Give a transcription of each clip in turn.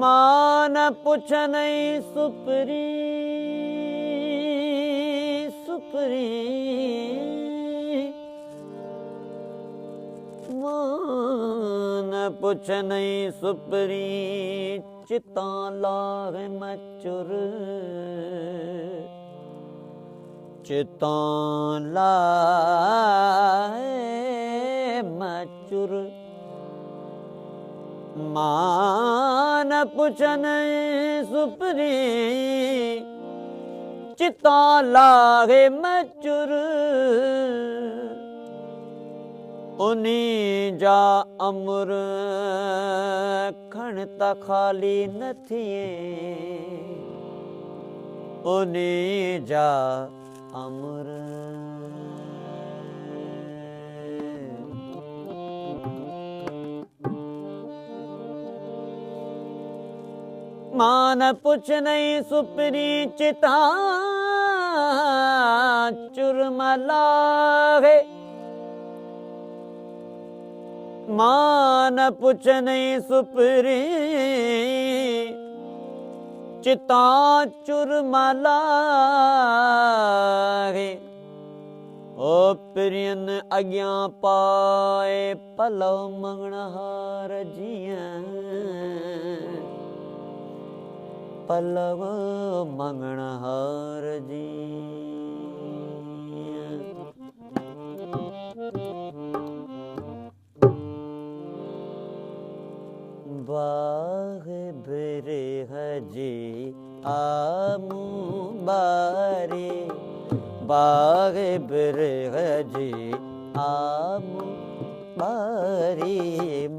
मान पुछ नहीं सुपरी सुपरी मान पुछ नहीं सुपरी चिता लाग मचुर चिता लाग मचुर मान पुछ नहीं सुपरी चिता लागे मचुर उन्हीं जा अमुर खणता खाली नथिए उन्हीं जा अमुर मान पुछ नहीं सुपरी चिता चुरमला है मान पुछ नहीं सुपरी चिता चुरमला है ओ प्रियन अग्या पाए पलव मंगण हार जिया पलव मंगण हार जी बाग बिरह जी आमू बारे बाग बिरह जी आमू बारी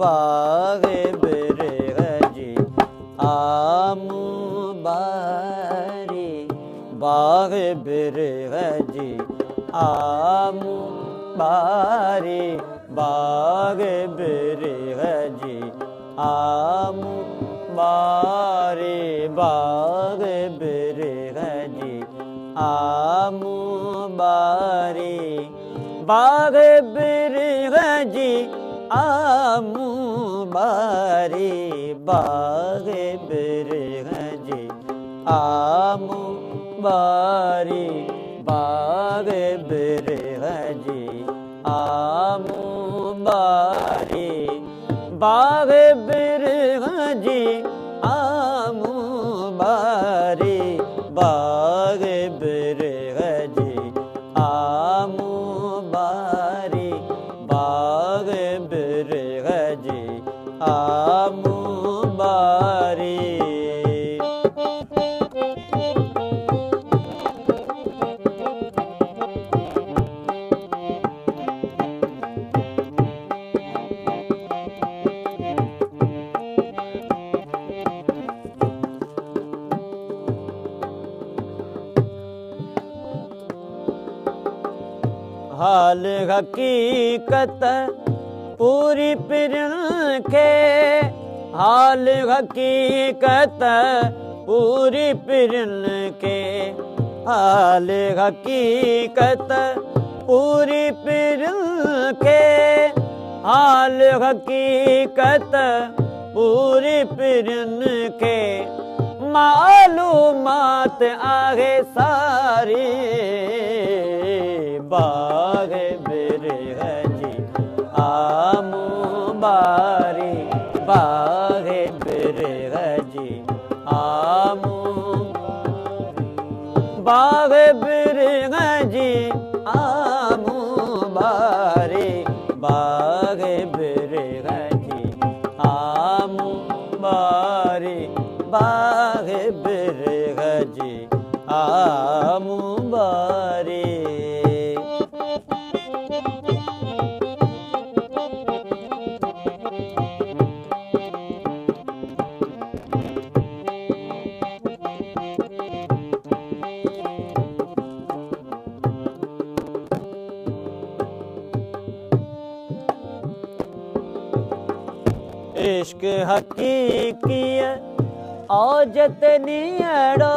बाग बिरह जी आमू बारी बाग बिरह जी आमू बारी बाग बिरह जी आमू बारी बाग बिरह जी आमू बारी बाग बिरह जी आमू बारी बाग बिरह जी आमू बारी बाग बिरह जी आमू बारी बाग बिरह जी आमू बारी बाग बिरह जी आमू बारी बाग बिरह जी आमू बारी हाल हकीकत पूरी पिरन के हाल हकीकत पूरी पिरन के हाल हकीकत पूरी पिरन के हाल हकीकत पूरी पिरन के मालूमात आगे सारी बाग बिरह जी आमू बारी बाग बिरह जी आमू बाग बिरह जी आमू बारी बाग बिरह जी आमू बारी बाग बिरह जी आमू बारी इश्क हकीकी औजत नियड़ो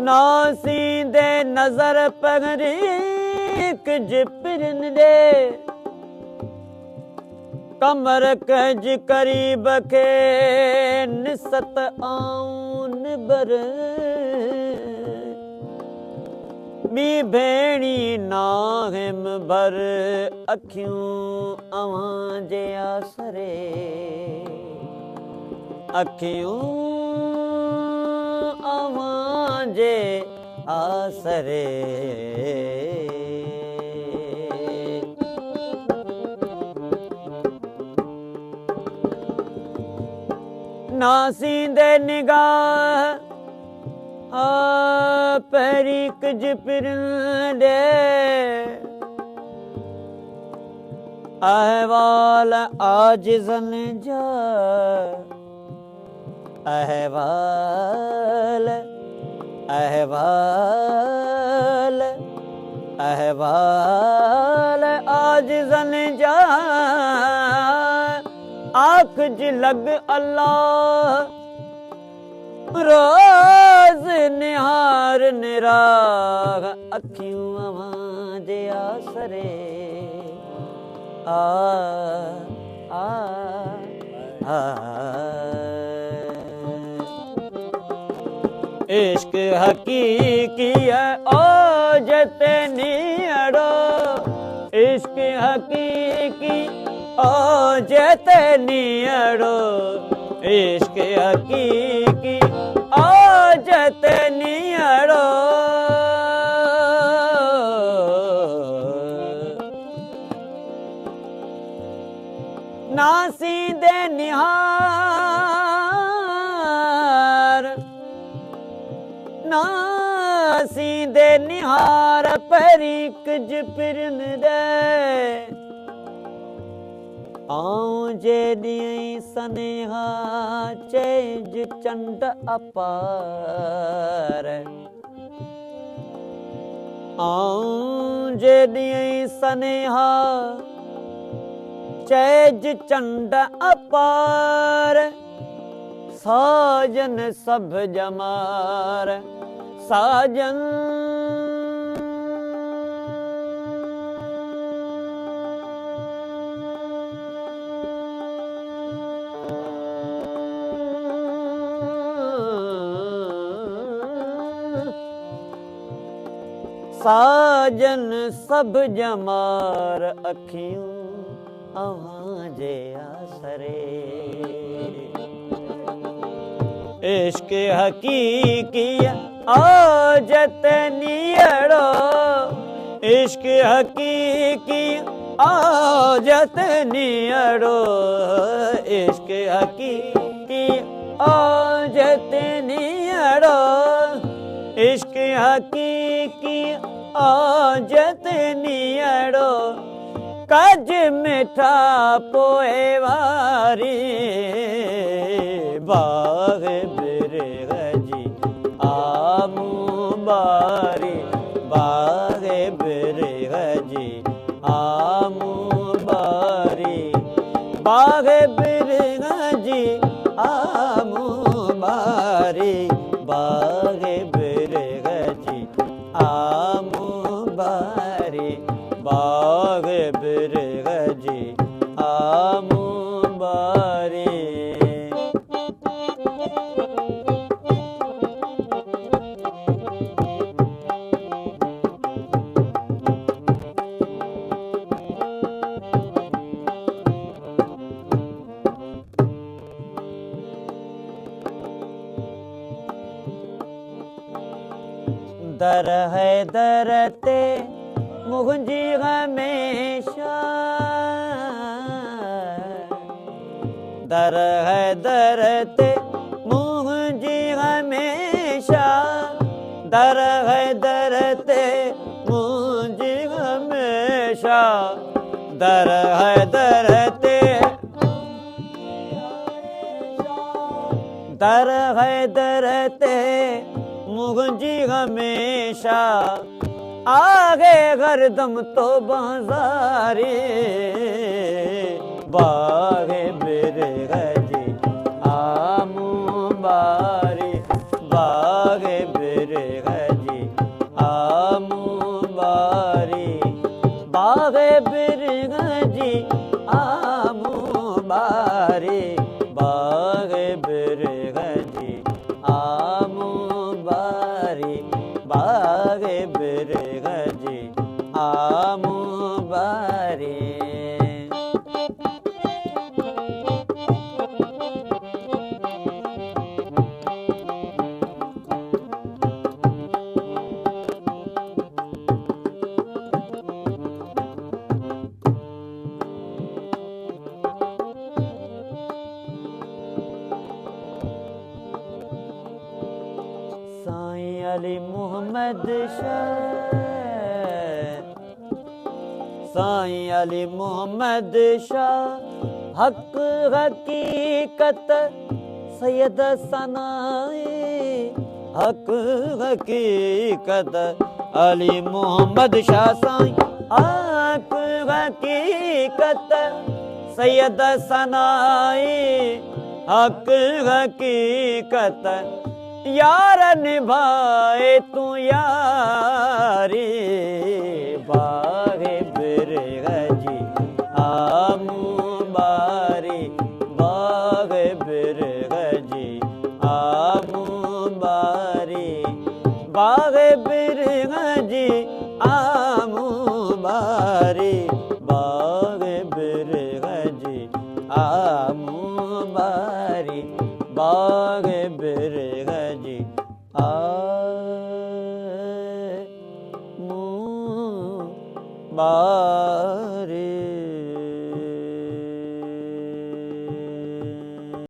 नासींदे नजर पगरीक जिपिरन दे कमर कज करीब के निसत आउन बर बी भेणी नाहिम भर अखियूं अवां जे आसरे अखियूं अवां जे आसरे नासींदे निगाह परीक जिपिरंदे अहवाल आजिज़न जा अहवाल अहवाल अहवाल आजिज़न जा आँख ज लग अल्लाह रोज निहार निराग अखियूं अवां जे आसरे आ आ आ इश्क हकीकी औजत नियड़ो इश्क हकीकी औजत नियड़ो इश्क हकीकी औजत नियड़ो नासींदे निहार नासींदे निहार परीक जिपिरन दे आऊं जे ॾींहं सनेहा चेज चंड अपार आऊं जे ॾींहं सनेहा चेज चंड अपार साजन सब जमार साजन साजन सब जमार अखियूं अवां जे आसरे इश्क हकीकी औजत नियड़ो इश्क हकीकी औजत नियड़ो इश्क हकीकी औजत नियड़ो इश्क हकीकी औजत नियड़ो कज मिठा पोए वारी बाग बिरग जी आमू बारी बाग बिरग जी आमू बारी बाग बिरग जी आमू बारी बाग बिरग जी आमू बारी बाग बिरग जी आमू बारी दर है दर ते मुंहिंजी हमेशा दर है दरते मुझे हमेशा, दर है दरते मुझे हमेशा, दर है दरते, दर है दरते मुझे हमेशा, आगे हरदम तो बाजारे बागे बिरह जी आमू बारी, बागे बिरह जी आमू बारी, बागे बिरह जी आमू बारी, बागे बिरह जी आमू बारी, बागे बिरह जी आमू बारी। साईं अली मोहम्मद शाह, साईं अली मोहम्मद शाह हक हकीकत सैयद सनाए, हक हकीकत अली मोहम्मद शाह साईं हक हकीकत सैयद सनाए, हक हकीकत यार निभाए तू यारी, बागे बिरह जी आमू बारी, बागे बिरह जी आमू बारी, बागे बिरह जी आमू बारी, बागे बिरह जी आमू बारी, बागे बिरह जी आमू बारी।